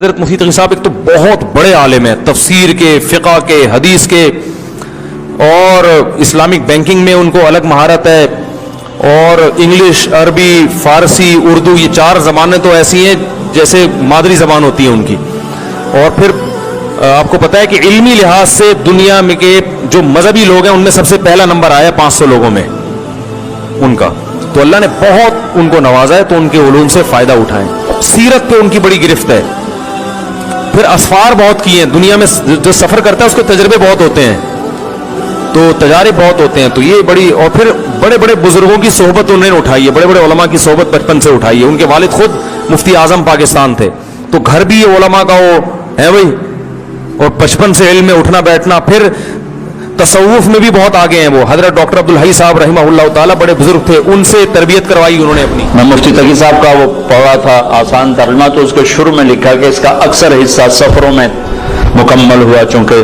حضرت مفتی تقی صاحب ایک تو بہت بڑے عالم ہیں، تفسیر کے، فقہ کے، حدیث کے، اور اسلامک بینکنگ میں ان کو الگ مہارت ہے، اور انگلش، عربی، فارسی، اردو، یہ 4 زبانیں تو ایسی ہیں جیسے مادری زبان ہوتی ہے ان کی. اور پھر آپ کو پتہ ہے کہ علمی لحاظ سے دنیا میں کے جو مذہبی لوگ ہیں ان میں سب سے پہلا نمبر آیا 500 لوگوں میں ان کا. تو اللہ نے بہت ان کو نوازا ہے، تو ان کے علوم سے فائدہ اٹھائیں. سیرت پہ ان کی بڑی گرفت ہے. پھر اسفار بہت کیے ہیں دنیا میں، جو سفر کرتا ہے اس کے تجربے بہت ہوتے ہیں، تو تجارب بہت ہوتے ہیں. تو یہ بڑی، اور پھر بڑے بڑے بزرگوں کی صحبت انہوں نے اٹھائی ہے، بڑے بڑے علماء کی صحبت بچپن سے اٹھائی ہے. ان کے والد خود مفتی اعظم پاکستان تھے، تو گھر بھی یہ علماء کا وہ ہے بھائی، اور بچپن سے علم میں اٹھنا بیٹھنا. پھر تصوف میں بھی بہت آگے ہیں وہ. حضرت ڈاکٹر عبدالحی صاحب رحمہ اللہ تعالیٰ بڑے بزرگ تھے، ان سے تربیت کروائی انہوں نے اپنی. میں مفتی تقی صاحب کا وہ پڑھا تھا آسان ترجمہ، تو اس کے شروع میں لکھا کہ اس کا اکثر حصہ سفروں میں مکمل ہوا، چونکہ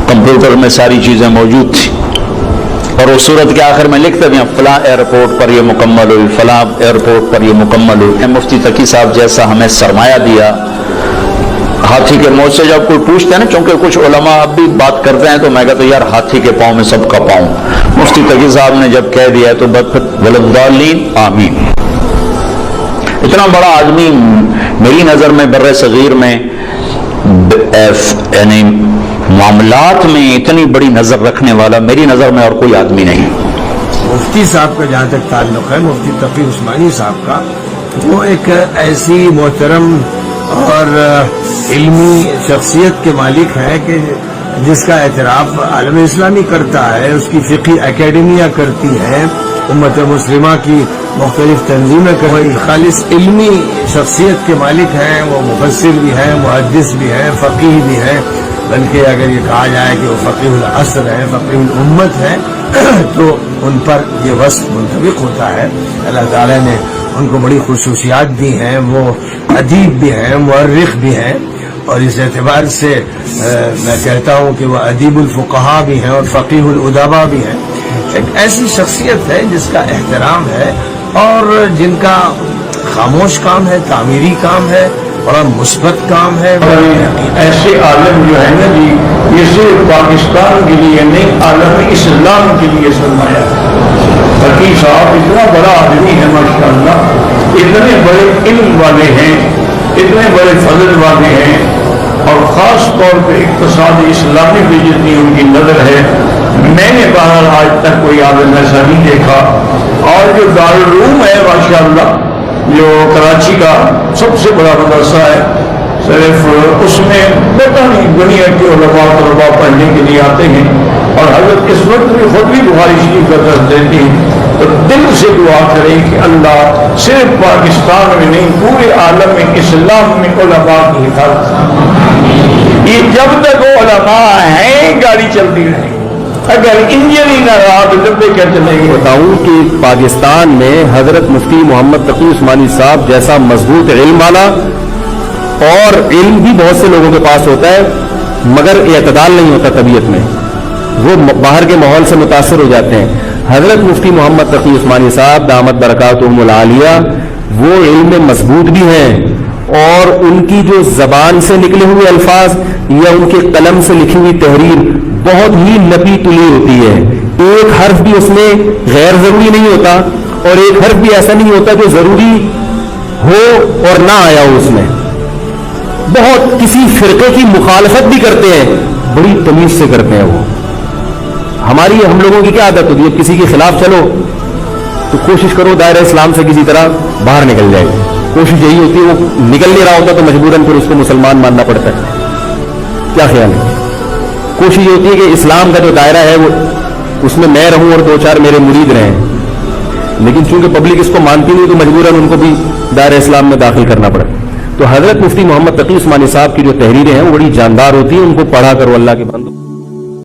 کمپیوٹر میں ساری چیزیں موجود تھیں. اور اس صورت کے آخر میں لکھتے بھی ہیں فلاں ایئرپورٹ پر یہ مکمل ہوئی، فلاں ایئرپورٹ پر یہ مکمل ہوئی. مفتی تقی صاحب جیسا ہمیں سرمایہ دیا، ہاتھی کے منہ سے جب کوئی پوچھتے ہیں نا، چونکہ کچھ علماء اب بھی بات کرتے ہیں، تو میں کہتا ہوں یار ہاتھی کے پاؤں میں سب کا پاؤں. مفتی تقی صاحب نے جب کہہ دیا تو وللضالین آمین. اتنا بڑا آدمی میری نظر میں بر صغیر میں، یعنی معاملات میں اتنی بڑی نظر رکھنے والا میری نظر میں اور کوئی آدمی نہیں. مفتی صاحب کا جہاں تک تعلق ہے، مفتی تقی عثمانی صاحب کا، وہ ایک ایسی محترم اور علمی شخصیت کے مالک ہے کہ جس کا اعتراف عالم اسلامی کرتا ہے، اس کی فقہی اکیڈمیاں کرتی ہیں، امت مسلمہ کی مختلف تنظیمیں کرتی ہیں. خالص علمی شخصیت کے مالک ہیں. وہ مفسر بھی ہیں، محدث بھی ہیں، فقیہ بھی ہیں، بلکہ اگر یہ کہا جائے کہ وہ فقیہ العصر ہے، فقیہ الامت ہے، تو ان پر یہ وصف منطبق ہوتا ہے. اللہ تعالیٰ نے ان کو بڑی خصوصیات دی ہیں. وہ ادیب بھی ہیں، مورخ بھی ہیں، اور اس اعتبار سے میں کہتا ہوں کہ وہ ادیب الفقہاء بھی ہیں اور فقیہ الادباء بھی ہیں. ایک ایسی شخصیت ہے جس کا احترام ہے اور جن کا خاموش کام ہے، تعمیری کام ہے، بڑا مثبت کام ہے. ایسے عالم جو ہے نا جی، یہ صرف پاکستان کے لیے نہیں، عالم اسلام کے لیے سرمایہ ہے. تقی صاحب اتنا بڑا آدمی ہے ماشاءاللہ، اتنے بڑے علم والے ہیں، اتنے بڑے فضل والے ہیں، اور خاص طور پہ اقتصاد اسلامی پہ جتنی ان کی نظر ہے، میں نے بہرحال آج تک کوئی عالم ایسا نہیں دیکھا. اور جو دارالعلوم ہے ماشاءاللہ، جو کراچی کا سب سے بڑا مدرسہ ہے، صرف اس میں پتہ نہیں دنیا کے علماء طلباء پڑھنے کے لیے آتے ہیں، اور حضرت اس وقت بھی خود بھی بخاری شریف کا درس دیتی ہیں. تو دل سے دعا کریں کہ اللہ صرف پاکستان میں نہیں، پورے عالم میں اسلام میں علماء کی حفاظت. یہ جب تک وہ علماء ہیں گاڑی چلتی رہے گی، اگر انجن ہی نہ رہا تو ڈبے کیا چلیں گے. بتاؤں کہ پاکستان میں حضرت مفتی محمد تقی عثمانی صاحب جیسا مضبوط علم والا، اور علم بھی بہت سے لوگوں کے پاس ہوتا ہے مگر اعتدال نہیں ہوتا طبیعت میں، وہ باہر کے ماحول سے متاثر ہو جاتے ہیں. حضرت مفتی محمد تقی عثمانی صاحب دامت برکاتہم العالیہ وہ علم میں مضبوط بھی ہیں، اور ان کی جو زبان سے نکلے ہوئے الفاظ یا ان کے قلم سے لکھی ہوئی تحریر بہت ہی نپی تلی ہوتی ہے. ایک حرف بھی اس میں غیر ضروری نہیں ہوتا، اور ایک حرف بھی ایسا نہیں ہوتا جو ضروری ہو اور نہ آیا ہو اس میں. بہت کسی فرقے کی مخالفت بھی کرتے ہیں، بڑی تمیز سے کرتے ہیں. وہ ہم لوگوں کی کیا عادت ہوتی ہے، کسی کے خلاف چلو تو کوشش کرو دائرہ اسلام سے کسی طرح باہر نکل جائے. کوشش یہی ہوتی ہے، وہ نکل نہیں رہا ہوتا تو مجبوراً پھر اس کو مسلمان ماننا پڑتا ہے. کیا خیال ہے؟ کوشش یہ ہوتی ہے کہ اسلام کا جو دائرہ ہے وہ اس میں میں رہوں اور 2-4 میرے مرید رہیں، لیکن چونکہ پبلک اس کو مانتی نہیں تو مجبوراً ان کو بھی دائرہ اسلام میں داخل کرنا پڑا. تو حضرت مفتی محمد تقی عثمانی صاحب کی جو تحریریں ہیں وہ بڑی جاندار ہوتی ہیں. ان کو پڑھا کرو اللہ کے بندوں.